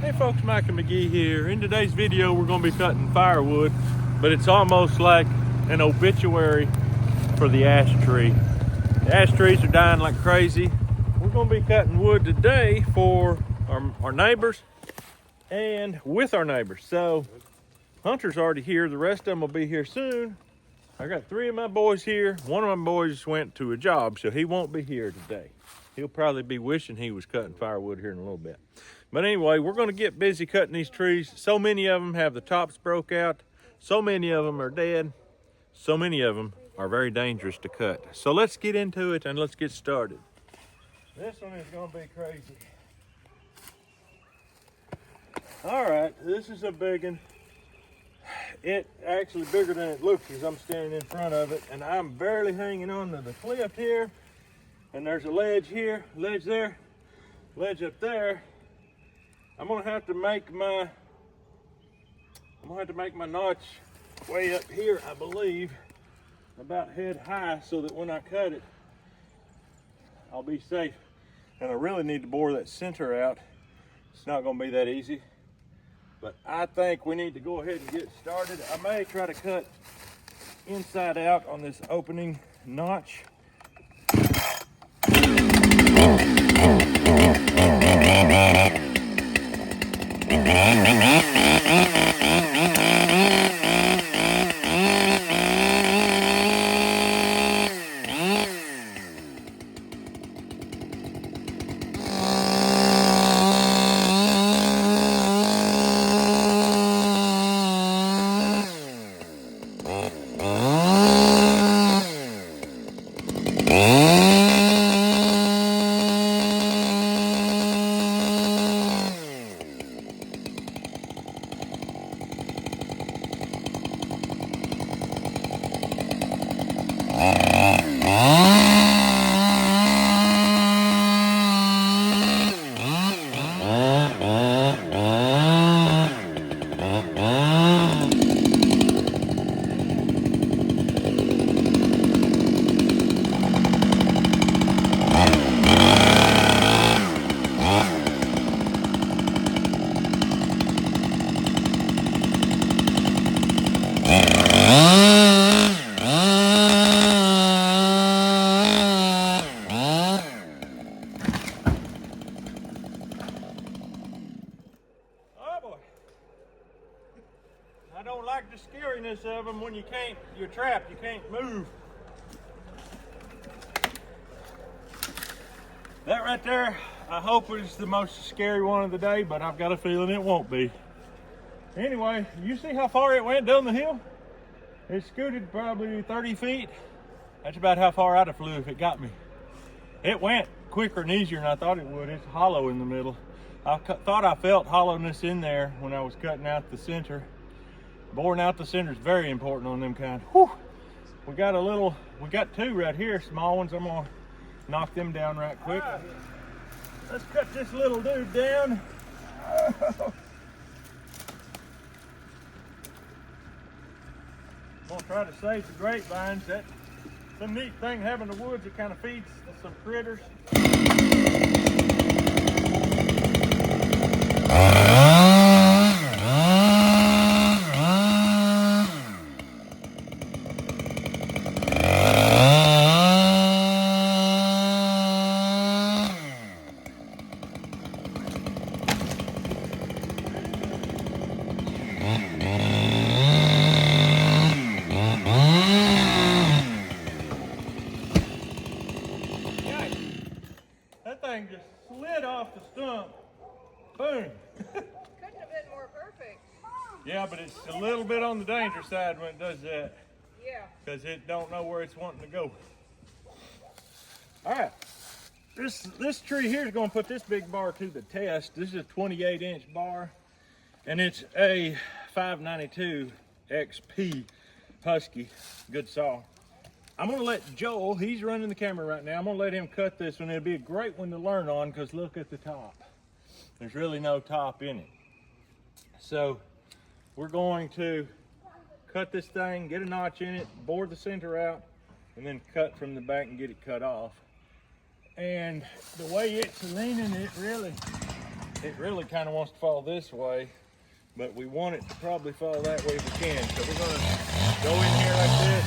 Hey folks, Mike and McGee here. In today's video we're going to be cutting firewood, but it's almost like an obituary for the ash tree. The ash trees are dying like crazy. We're going to be cutting wood today for our neighbors and with our neighbors. So Hunter's already here, the rest of them will be here soon. I got 3 of my boys here. One of my boys went to a job, so he won't be here today. He'll probably be wishing he was cutting firewood here in a little bit. But anyway, we're going to get busy cutting these trees. So many of them have the tops broke out. So many of them are dead. So many of them are very dangerous to cut. So let's get into it and let's get started. This one is going to be crazy. All right, this is a big one. It's actually bigger than it looks as I'm standing in front of it, and I'm barely hanging on to the cliff here. And there's a ledge here, ledge there, ledge up there. I'm gonna have to make my notch way up here, I believe, about head high, so that when I cut it, I'll be safe. And I really need to bore that center out. It's not gonna be that easy, but I think we need to go ahead and get started. I may try to cut inside out on this opening notch. I don't like the scariness of them when you're trapped, you can't move. That right there, I hope is the most scary one of the day, but I've got a feeling it won't be. Anyway, you see how far it went down the hill? It scooted probably 30 feet. That's about how far I'd have flew if it got me. It went quicker and easier than I thought it would. It's hollow in the middle. I thought I felt hollowness in there when I was cutting out the center. Boring out the center is very important on them kind. Whew. We got 2 right here, small ones. I'm gonna knock them down right quick. Right. Let's cut this little dude down. I'm gonna try to save the grapevines. That's the neat thing having the woods. It kind of feeds some critters. Just slid off the stump. Boom. Couldn't have been more perfect. Yeah, but it's a little bit on the danger side when it does that. Yeah. Because it don't know where it's wanting to go. All right. This tree here is going to put this big bar to the test. This is a 28-inch bar, and it's a 592 XP Husky. Good saw. I'm gonna let Joel, he's running the camera right now, I'm gonna let him cut this one. It'll be a great one to learn on because look at the top. There's really no top in it. So we're going to cut this thing, get a notch in it, bore the center out, and then cut from the back and get it cut off. And the way it's leaning, it really It really kind of wants to fall this way, but we want it to probably fall that way if we can. So we're gonna go in here like this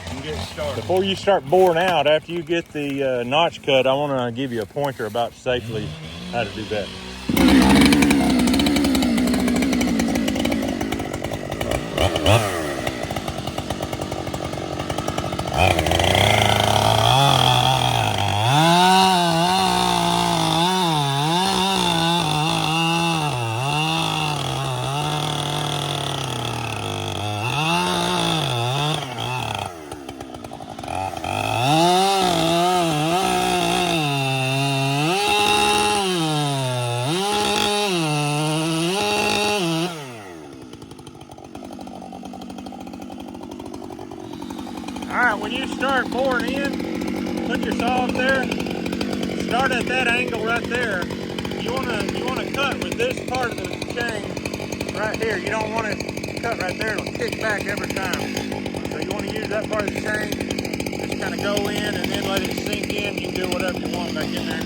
and get started. Before you start boring out, after you get the notch cut, I wanna give you a pointer about safely how to do that. Alright, when you start boring in, put your saw up there, start at that angle right there. You wanna cut with this part of the chain right here. You don't want to cut right there, it'll kick back every time. So you want to use that part of the chain, just kind of go in and then let it sink in. You can do whatever you want back in there.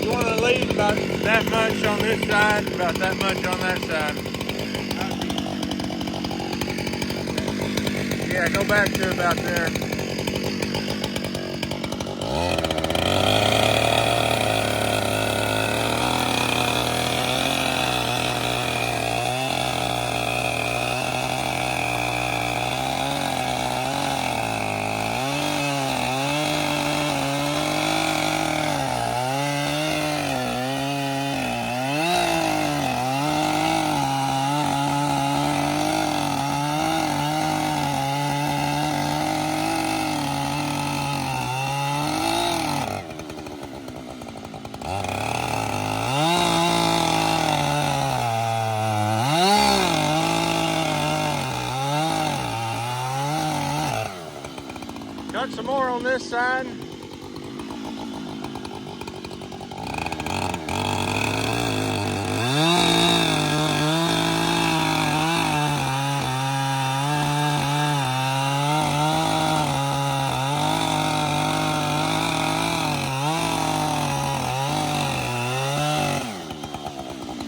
You want to leave about that much on this side, about that much on that side. Yeah, go back to about there. Cut some more on this side.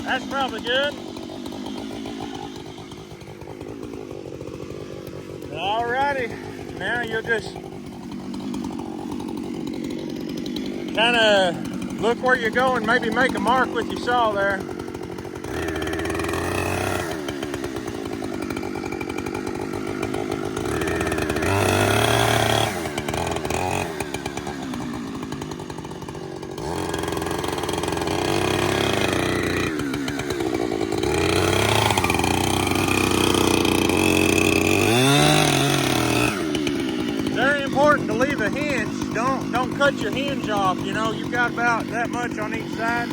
That's probably good. Alrighty, now you'll just kind of look where you're going, maybe make a mark with your saw there. Very important to leave a hinge. Don't cut your hinge off. You know, you've got about that much on each side.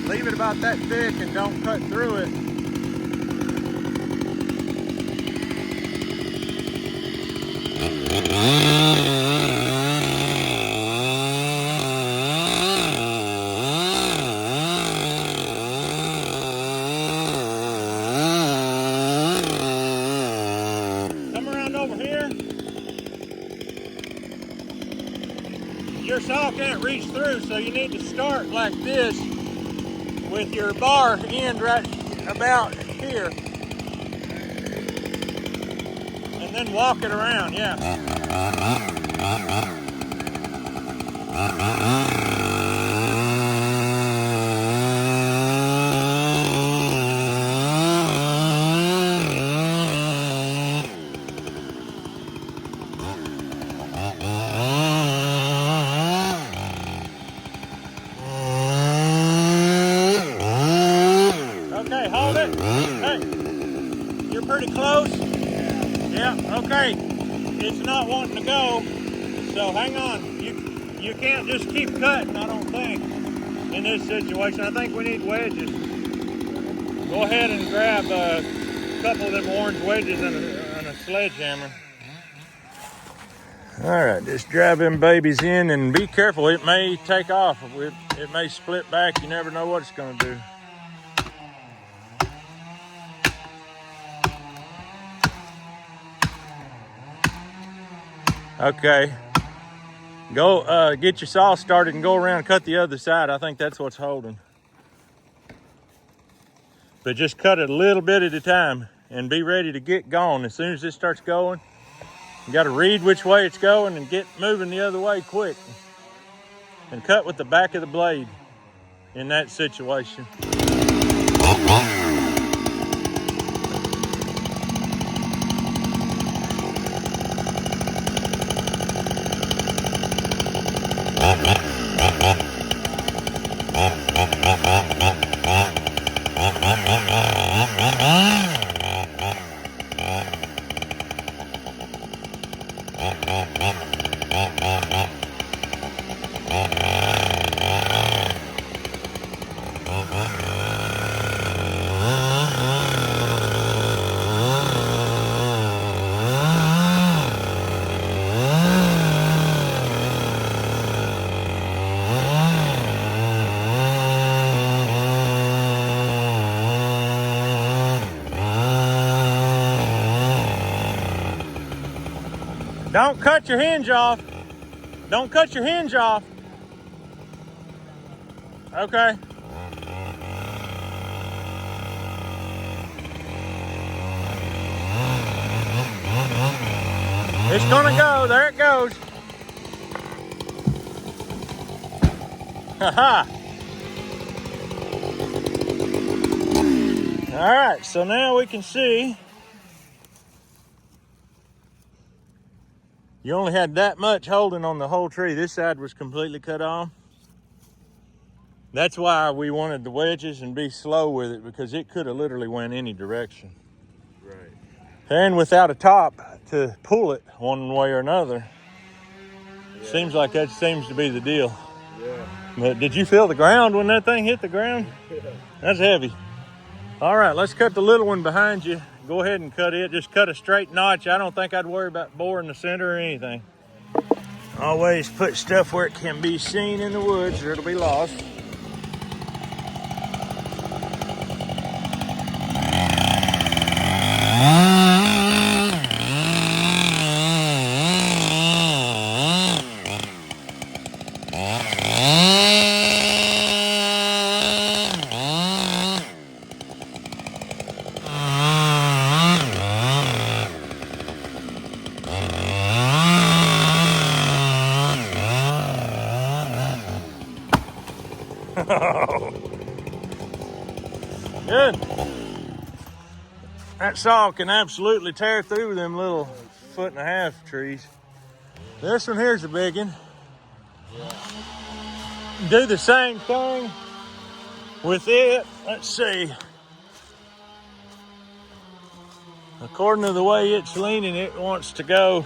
Leave it about that thick and don't cut through it. Come around over here. Your saw can't reach through, so you need to start like this with your bar end right about here. And then walk it around, yeah. Okay, hold it. Hey, you're pretty close. Yeah, okay. It's not wanting to go, so hang on. You can't just keep cutting, I don't think, in this situation. I think we need wedges. Go ahead and grab a couple of them orange wedges and a sledgehammer. All right, just drive them babies in and be careful. It may take off. It may split back. You never know what it's going to do. Okay, go get your saw started and go around and cut the other side. I think that's what's holding. but just cut it a little bit at a time and be ready to get going. As soon as it starts going, you got to read which way it's going and get moving the other way quick. And cut with the back of the blade in that situation. Don't cut your hinge off. Don't cut your hinge off. Okay. It's gonna go. There it goes. Haha. All right, so now we can see you only had that much holding on the whole tree. This side was completely cut off. That's why we wanted the wedges and be slow with it, because it could have literally went any direction. Right. And without a top to pull it one way or another, Yeah. seems like that seems to be the deal. Yeah. But did you feel the ground when that thing hit the ground? Yeah. That's heavy. All right, let's cut the little one behind you. Go ahead and cut it. Just cut a straight notch. I don't think I'd worry about boring the center or anything. Always put stuff where it can be seen in the woods or it'll be lost. Good. That saw can absolutely tear through them little 1.5 foot trees. This one here's a big one. Do the same thing with it. Let's see. According to the way it's leaning, it wants to go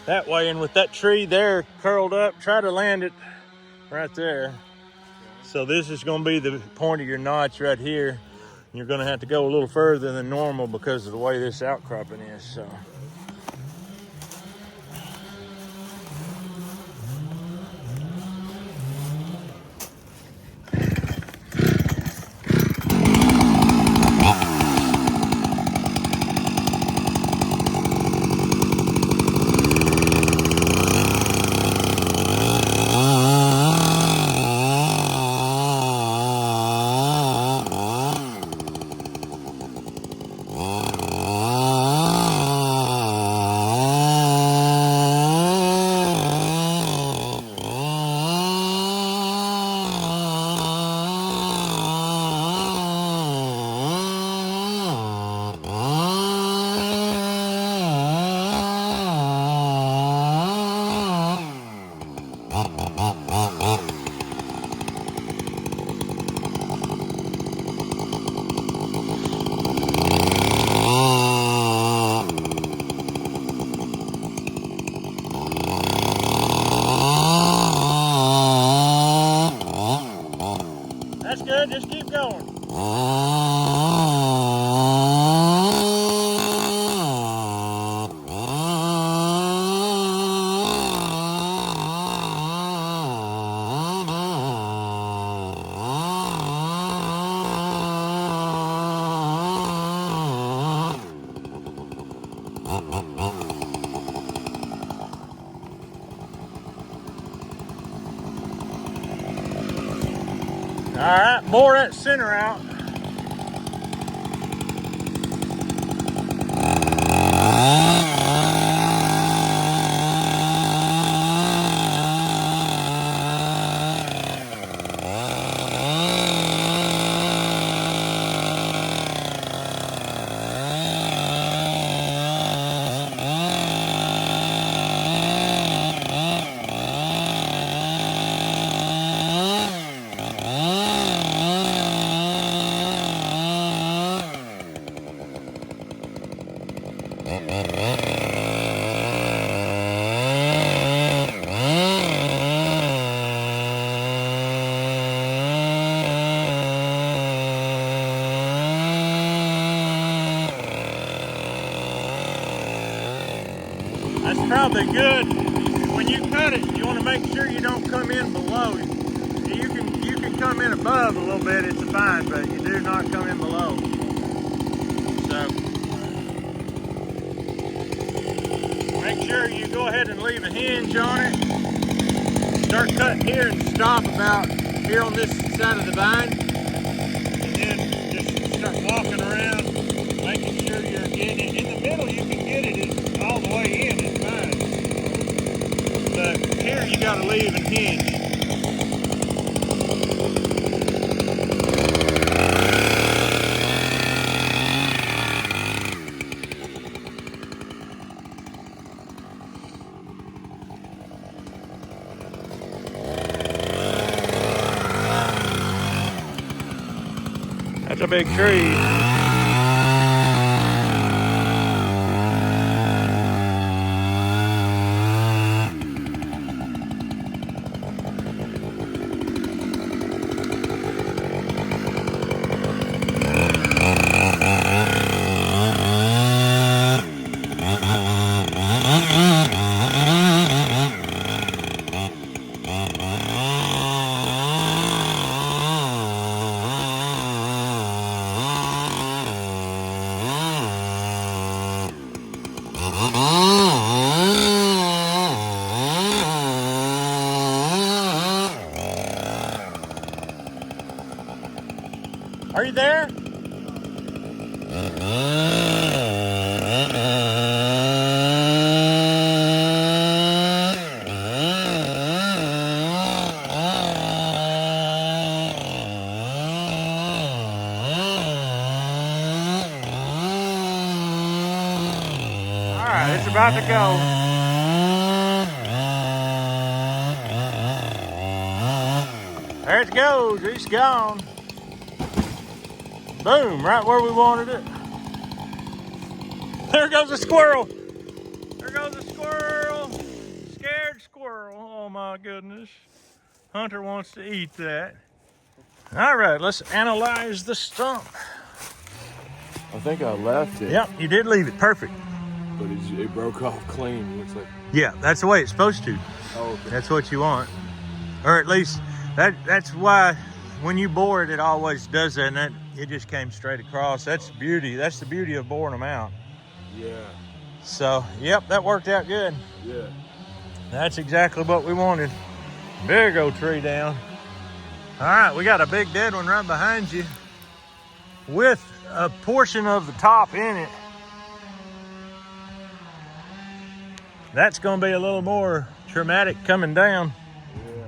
that way. And with that tree there curled up, try to land it right there. So this is going to be the point of your notch right here. You're going to have to go a little further than normal because of the way this outcropping is. So. That's good, just keep going. All right, bore that center out. That's probably good. When you cut it, you want to make sure you don't come in below. You can come in above a little bit, it's fine, but you do not come in below. So make sure you go ahead and leave a hinge on it. Start cutting here and stop about here on this side of the vine. And then just start walking around, making sure you're getting it. In the middle, you can get it all the way in, it's fine. But here you gotta leave and hinge. That's a big tree. Are you there? All right, it's about to go. There it goes, it's gone. Boom, right where we wanted it. There goes a squirrel. There goes a squirrel. Scared squirrel. Oh my goodness. Hunter wants to eat that. All right, let's analyze the stump. I think I left it. Yep, you did leave it. Perfect. But it broke off clean. Looks like. Yeah, that's the way it's supposed to. Oh, okay. That's what you want. Or at least that's why when you bore it, it always does that, and it just came straight across. That's beauty. That's the beauty of boring them out. Yeah. So, yep, that worked out good. Yeah. That's exactly what we wanted. Big old tree down. All right, we got a big dead one right behind you with a portion of the top in it. That's gonna be a little more traumatic coming down. Yeah.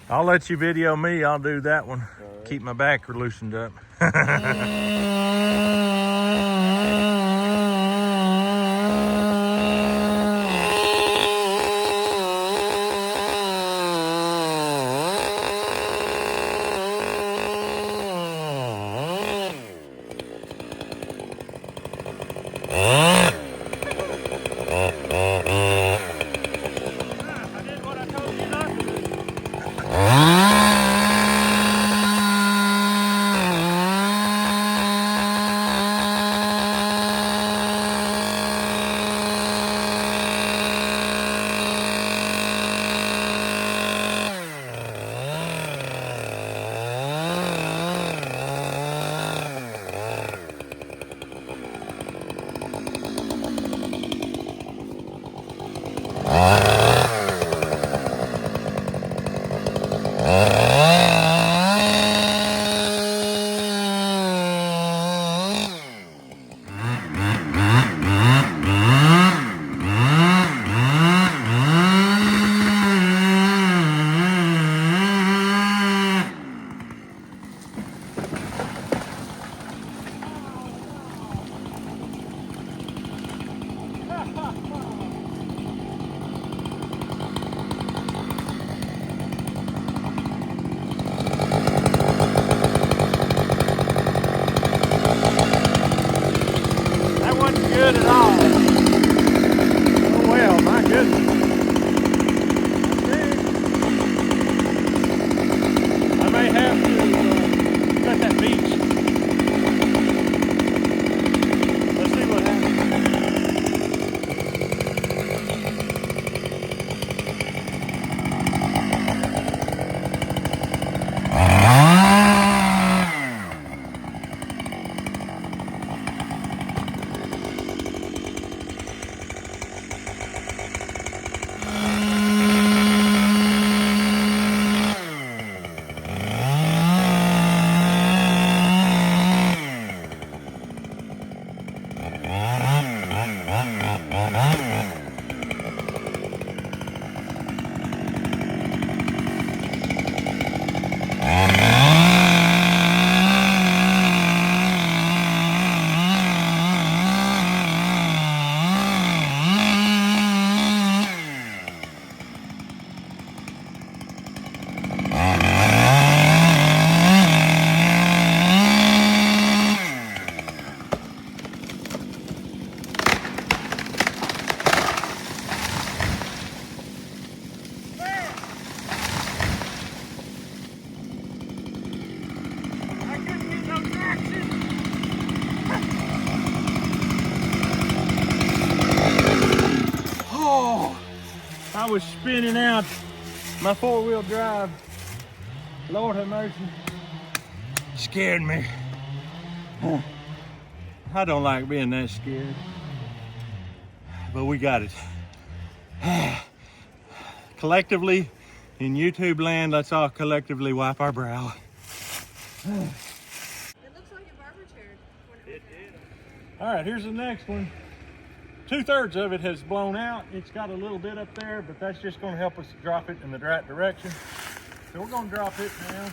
I'll let you video me, I'll do that one. Right. Keep my back loosened up. I was spinning out my 4-wheel drive. Lord have mercy. Scared me. I don't like being that scared. But we got it. Collectively, in YouTube land, let's all collectively wipe our brow. It looks like a barber chair. It did. All right, here's the next one. 2/3 of it has blown out. It's got a little bit up there, but that's just going to help us drop it in the right direction. So we're going to drop it now.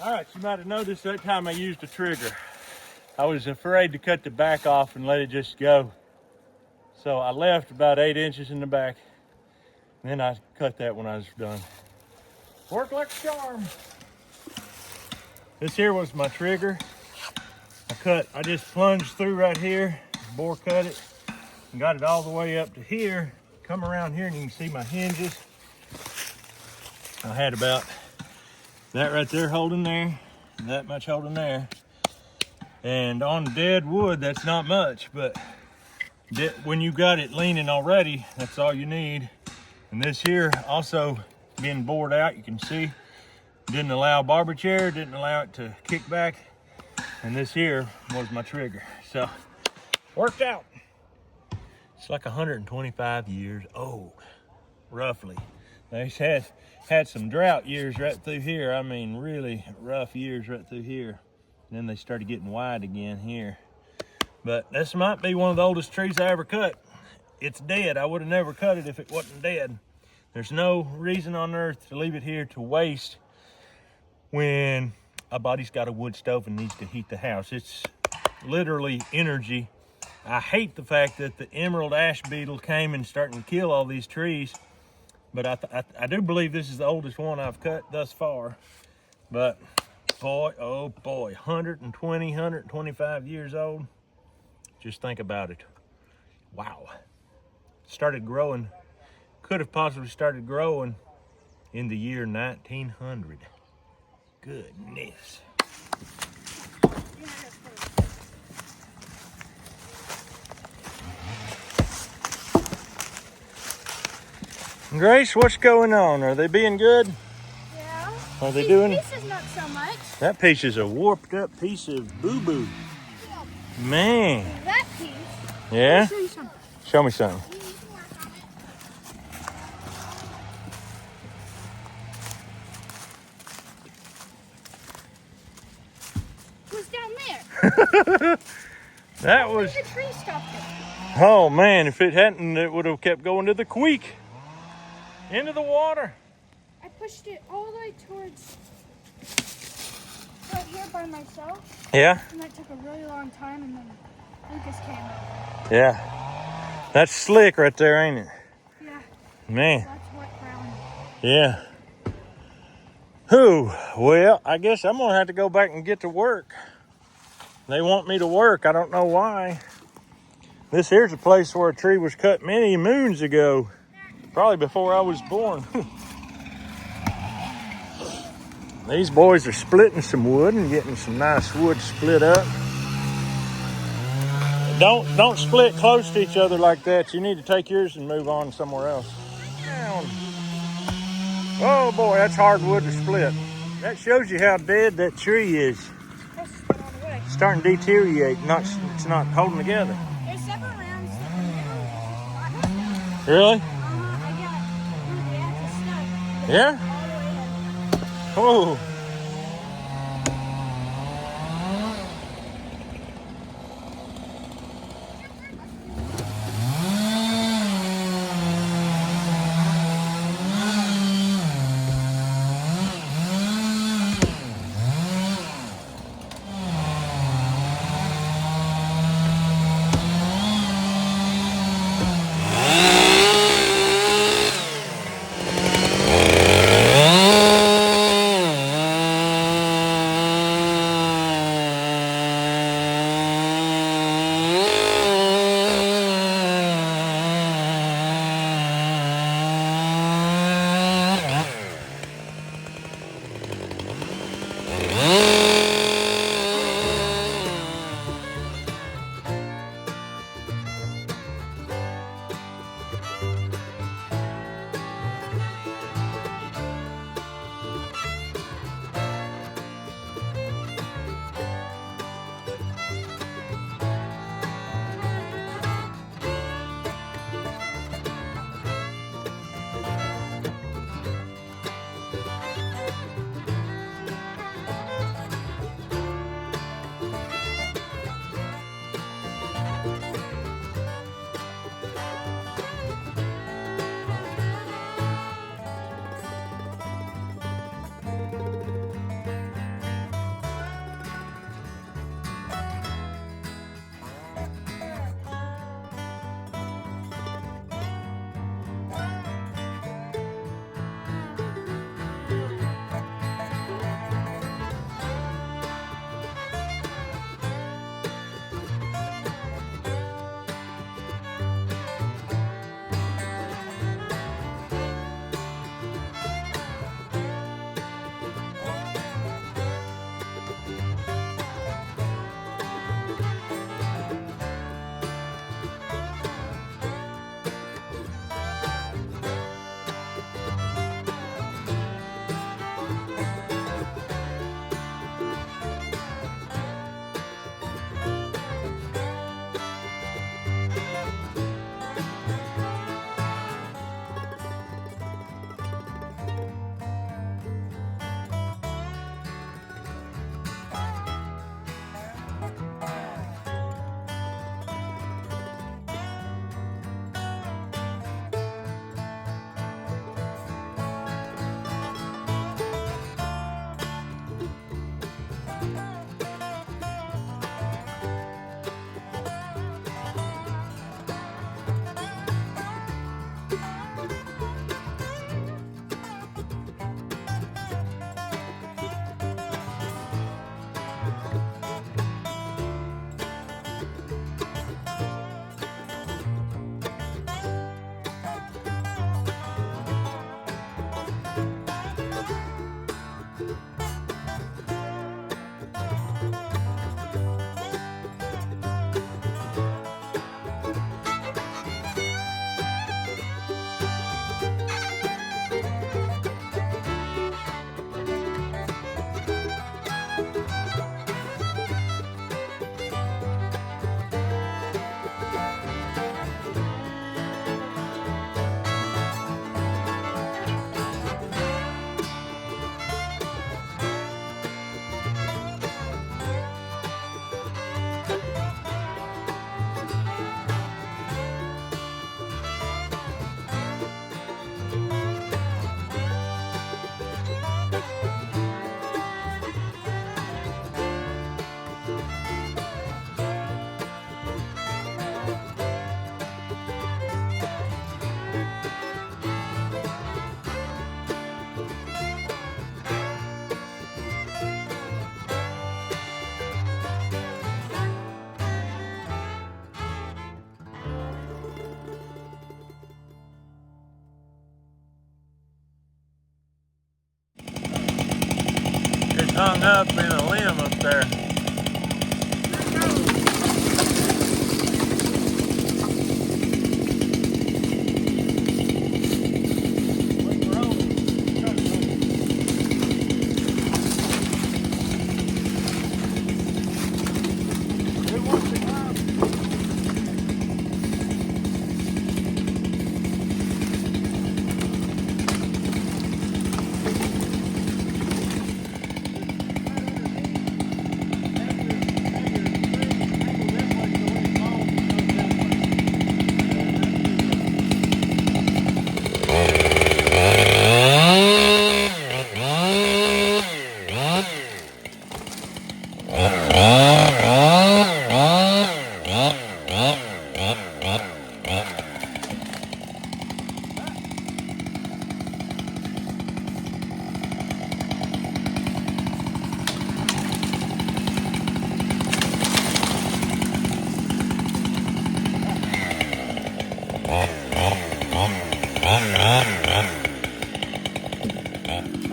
All right, you might have noticed that time I used a trigger. I was afraid to cut the back off and let it just go. So I left about 8 inches in the back. And then I cut that when I was done. Worked like a charm. This here was my trigger. I just plunged through right here, bore cut it, and got it all the way up to here. Come around here and you can see my hinges. I had about that right there holding there, and that much holding there. And on dead wood, that's not much, but when you got it leaning already, that's all you need. And this here also being bored out, you can see, didn't allow barber chair, didn't allow it to kick back. And this here was my trigger. So, worked out. It's like 125 years old, roughly. They had some drought years right through here. I mean, really rough years right through here. And then they started getting wide again here. But this might be one of the oldest trees I ever cut. It's dead. I would have never cut it if it wasn't dead. There's no reason on earth to leave it here to waste when a body's got a wood stove and needs to heat the house. It's literally energy. I hate the fact that the emerald ash beetle came and starting to kill all these trees. But I do believe this is the oldest one I've cut thus far. But boy, oh boy, 120, 125 years old. Just think about it. Wow. Started growing, could have possibly started growing in the year 1900. Goodness. Grace, what's going on? Are they being good? Yeah. Are they doing? This is not so much. That piece is a warped up piece of boo-boo. Man. That piece. Yeah? Show you something. Show me something. What's down there? That was, The tree stopped it. oh man, if it hadn't, it would have kept going to the creek. Into the water. I pushed it all the way towards. right here by myself, Yeah? and that took a really long time, and then Lucas came over. Yeah. That's slick right there, ain't it? Yeah, Man, that's wet ground. yeah. Whew. Well, I guess I'm gonna have to go back and get to work. They want me to work. I don't know why. This here's a place where a tree was cut many moons ago. Probably before I was born. These boys are splitting some wood and getting some nice wood split up. Don't split close to each other like that. You need to take yours and move on somewhere else. Down. Oh boy, that's hard wood to split. That shows you how dead that tree is. Let's split all the way. It's starting to deteriorate. It's not holding together. There's several rounds that the middle is just flat. Really? I got one of the axes stuck. Yeah? All the way in. Oh. hung up in a limb up there.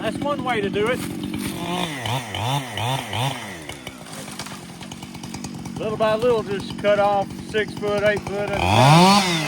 That's one way to do it. Little by little, just cut off 6 foot, 8 foot at a time.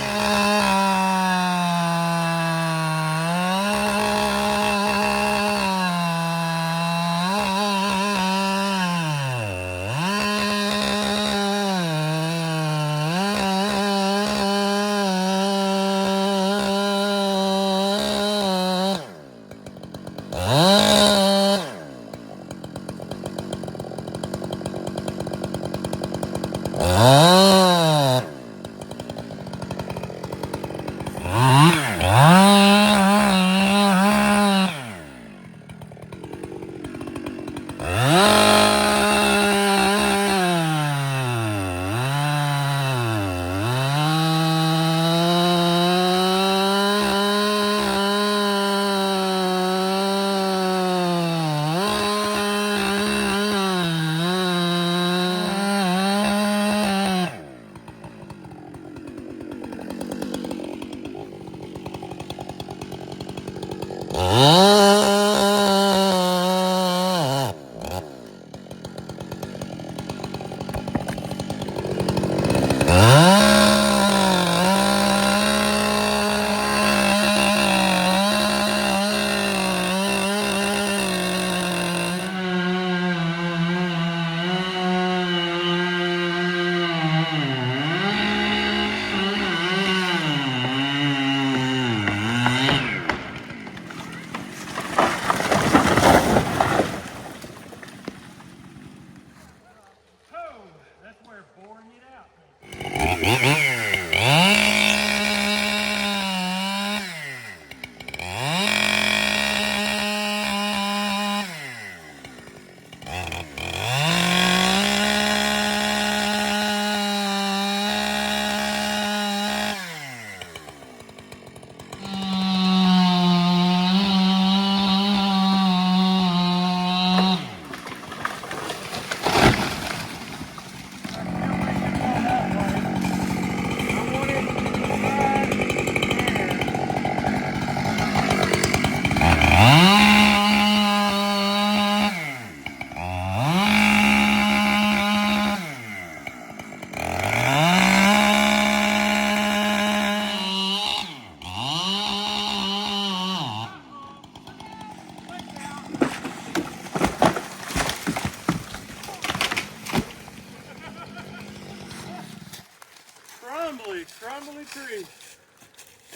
Crumbly tree.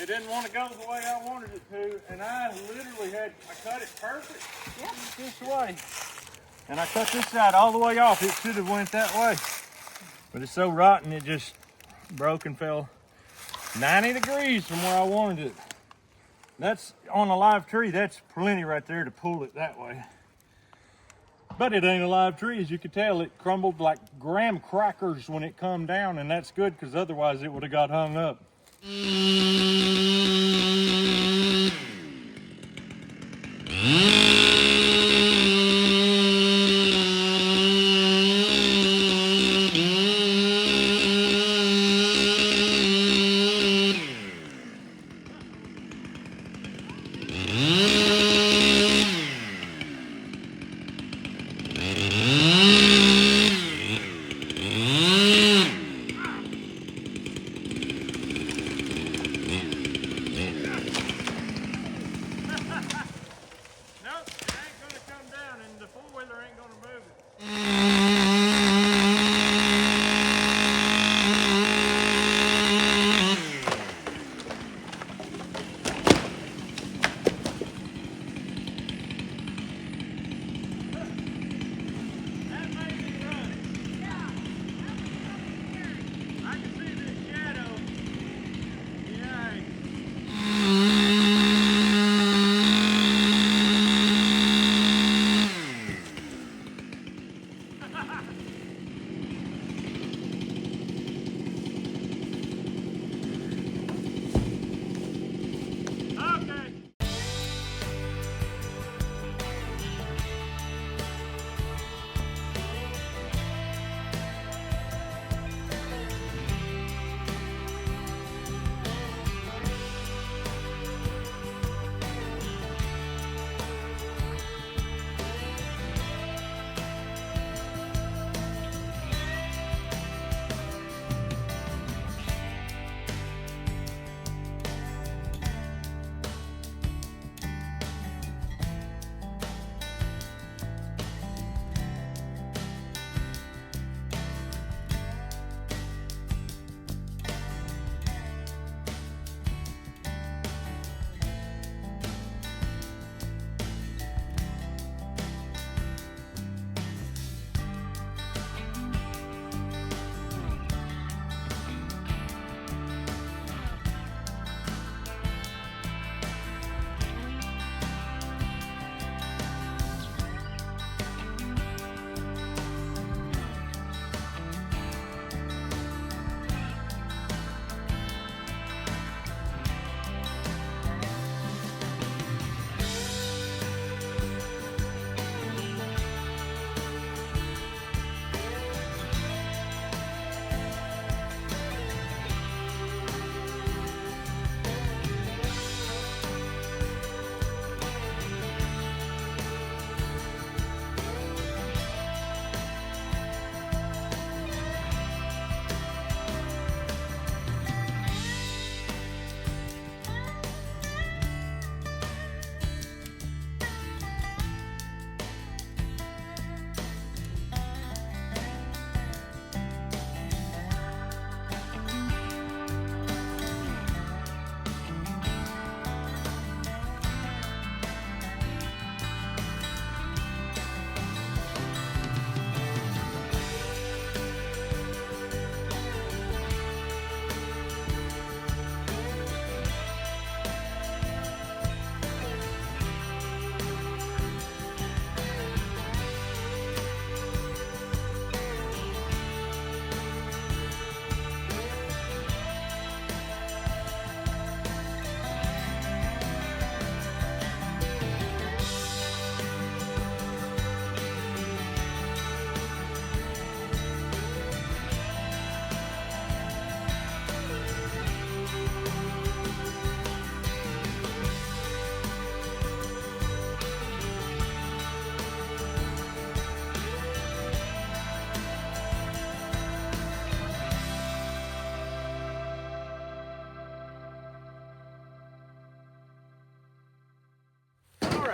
It didn't want to go the way I wanted it to, and I literally I cut it perfect. Yep. This way. And I cut this side all the way off. It should have went that way. But it's so rotten, it just broke and fell 90 degrees from where I wanted it. That's on a live tree. That's plenty right there to pull it that way. But it ain't a live tree, as you can tell. It crumbled like graham crackers when it come down, and that's good because otherwise it would have got hung up.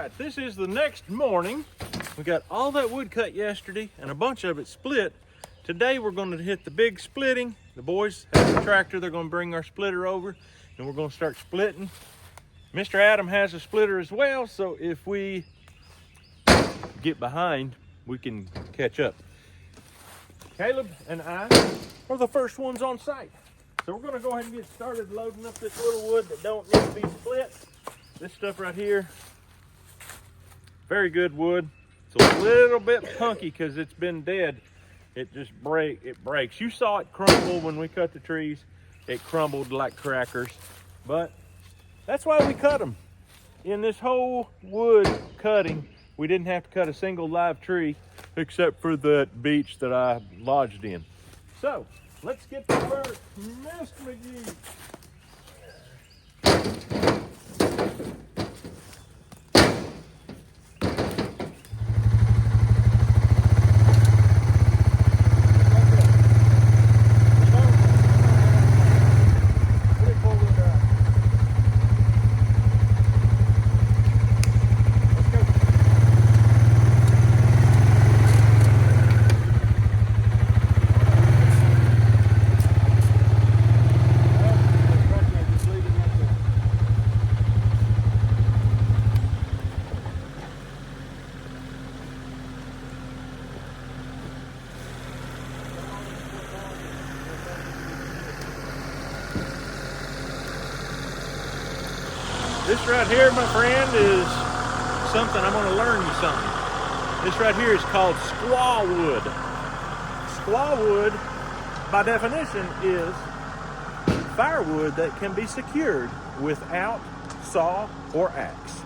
right, this is the next morning. We got all that wood cut yesterday and a bunch of it split. Today we're going to hit the big splitting. The boys have the tractor. They're going to bring our splitter over and we're going to start splitting. Mr. Adam has a splitter as well, so if we get behind, we can catch up. Caleb and I are the first ones on site. So we're gonna go ahead and get started loading up this little wood that don't need to be split. This stuff right here, very good wood. It's a little bit punky because it's been dead. It just breaks. You saw it crumble when we cut the trees. It crumbled like crackers, but that's why we cut them. In this whole wood cutting, we didn't have to cut a single live tree except for that beech that I lodged in. So, let's get to work, Mr. McGee. This right here, my friend, is something. I'm going to learn you something. This right here is called squaw wood. Squaw wood, by definition, is firewood that can be secured without saw or axe.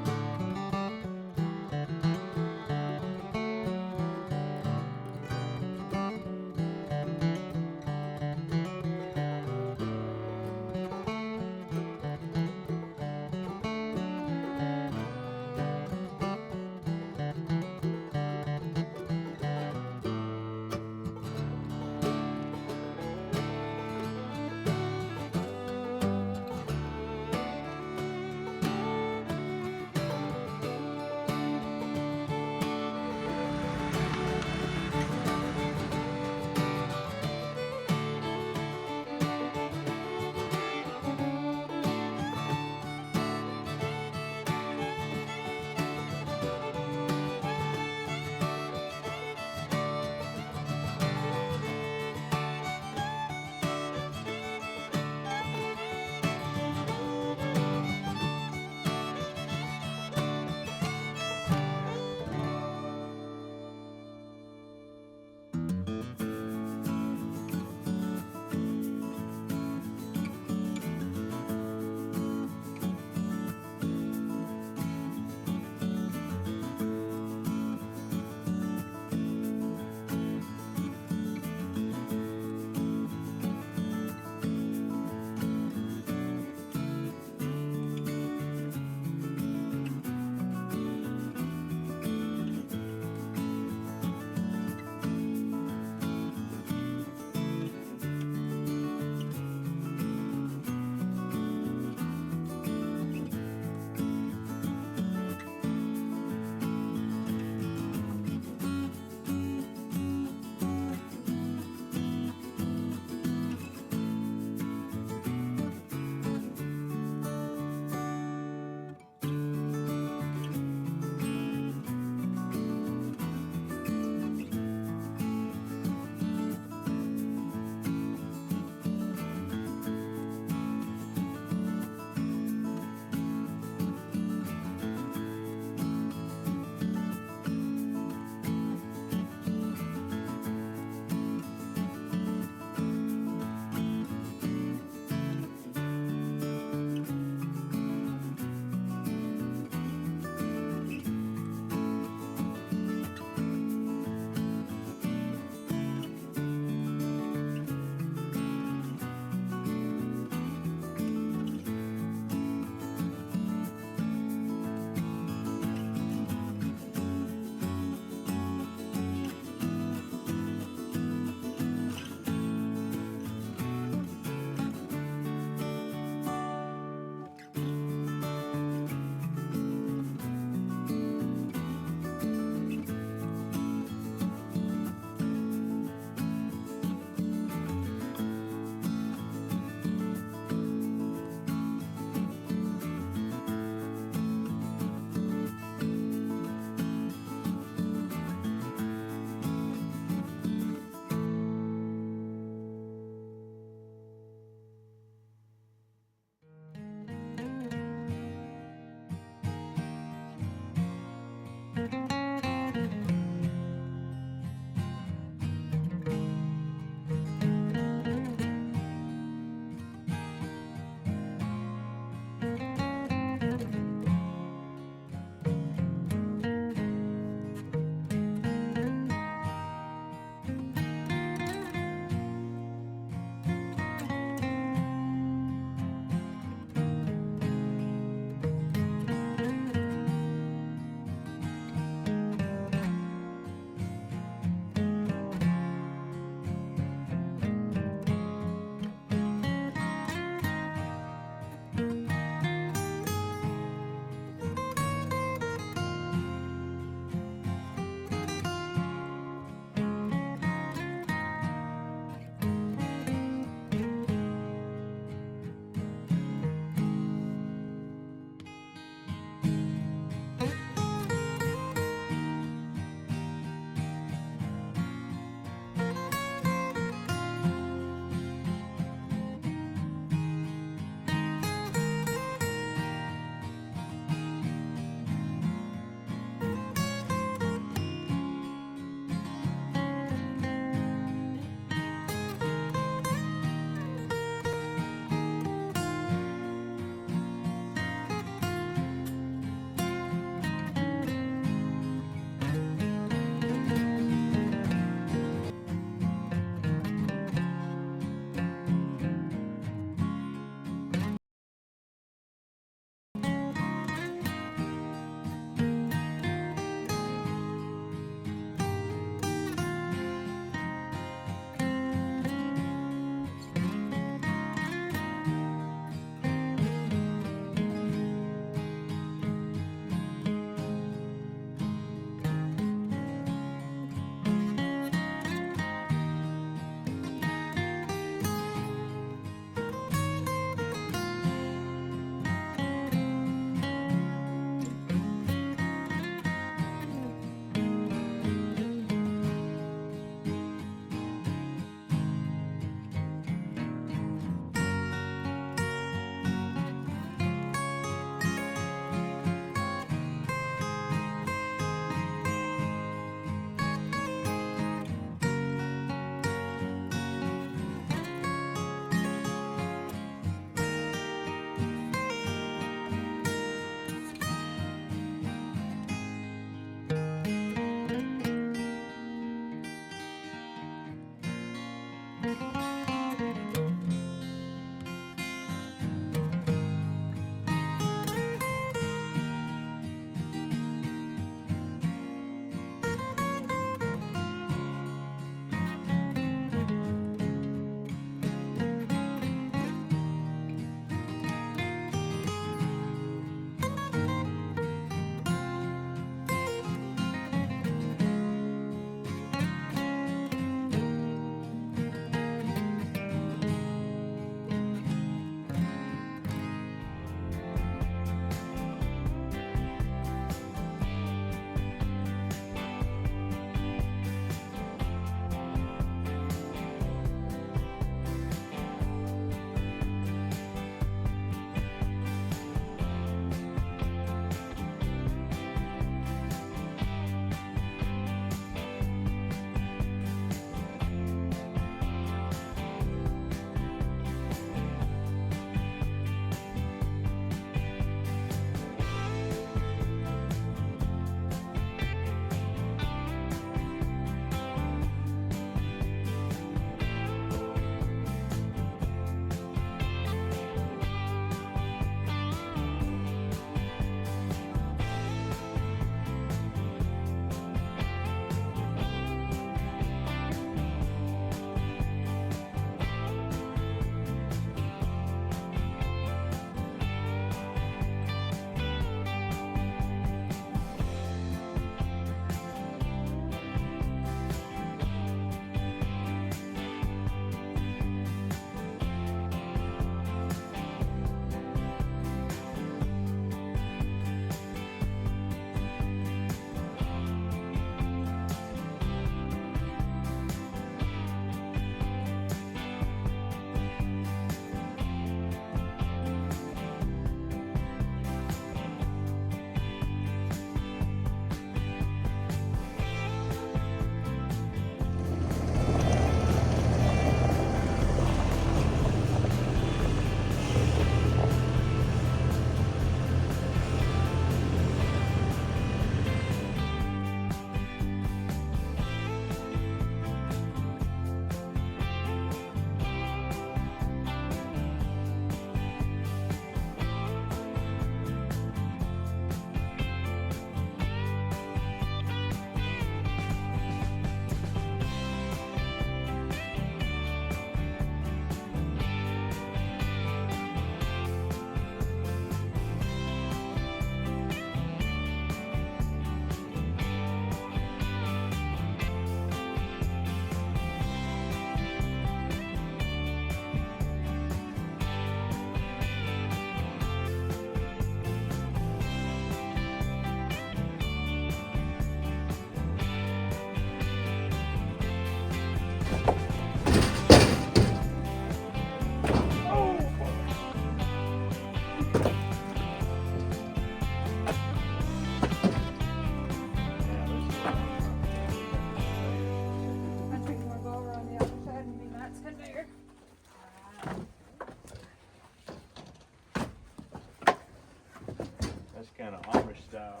kind of Amish style.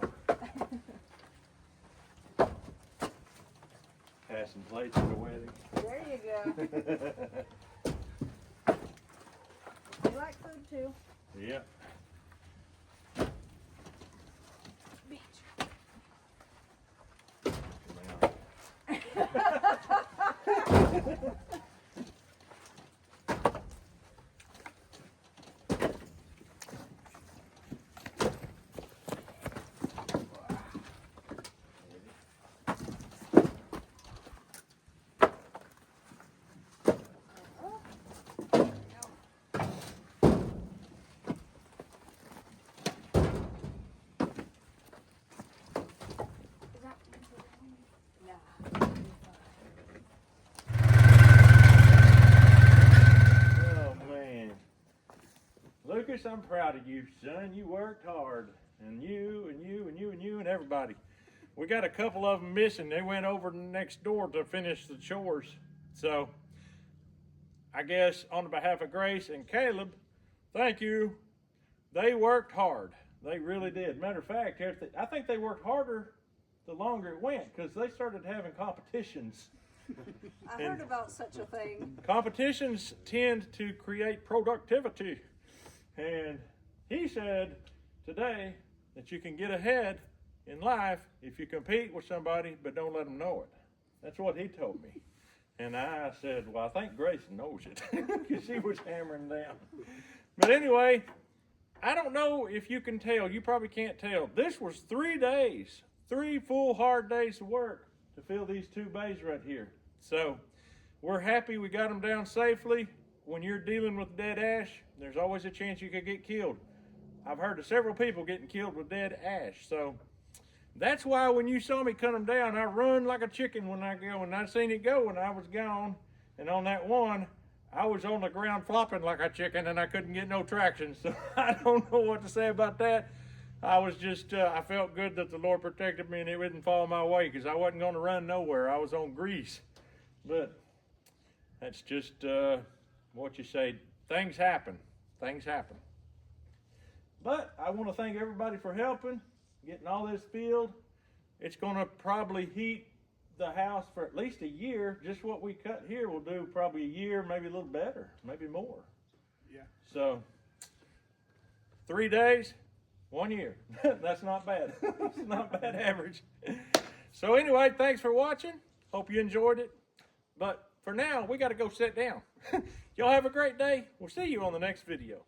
Passing plates at a wedding. There you go. You like food too? Yeah. Beach. Lucas, I'm proud of you, son. You worked hard. And you and everybody. We got a couple of them missing. They went over next door to finish the chores. So, I guess on behalf of Grace and Caleb, thank you. They worked hard. They really did. Matter of fact, I think they worked harder the longer it went because they started having competitions. I heard about such a thing. Competitions tend to create productivity. And he said today that you can get ahead in life if you compete with somebody but don't let them know it. That's what he told me. And I said, well, I think Grace knows it because she was hammering down. But anyway, I don't know if you can tell. You probably can't tell. This was 3 days, 3 full hard days of work to fill these 2 bays right here. So we're happy we got them down safely. When you're dealing with dead ash, there's always a chance you could get killed. I've heard of several people getting killed with dead ash. So that's why when you saw me cut them down, I run like a chicken when I go. And I seen it go when I was gone. And on that one, I was on the ground flopping like a chicken and I couldn't get no traction. So I don't know what to say about that. I was just, I felt good that the Lord protected me and it wouldn't fall my way because I wasn't going to run nowhere. I was on grease. But that's just what you say. Things happen. Things happen. But I want to thank everybody for helping, getting all this filled. It's going to probably heat the house for at least a year. Just what we cut here will do probably a year, maybe a little better, maybe more. Yeah. So 3 days, 1 year. That's not bad. It's not bad average. So anyway, thanks for watching. Hope you enjoyed it. But for now, we got to go sit down. Y'all have a great day. We'll see you on the next video.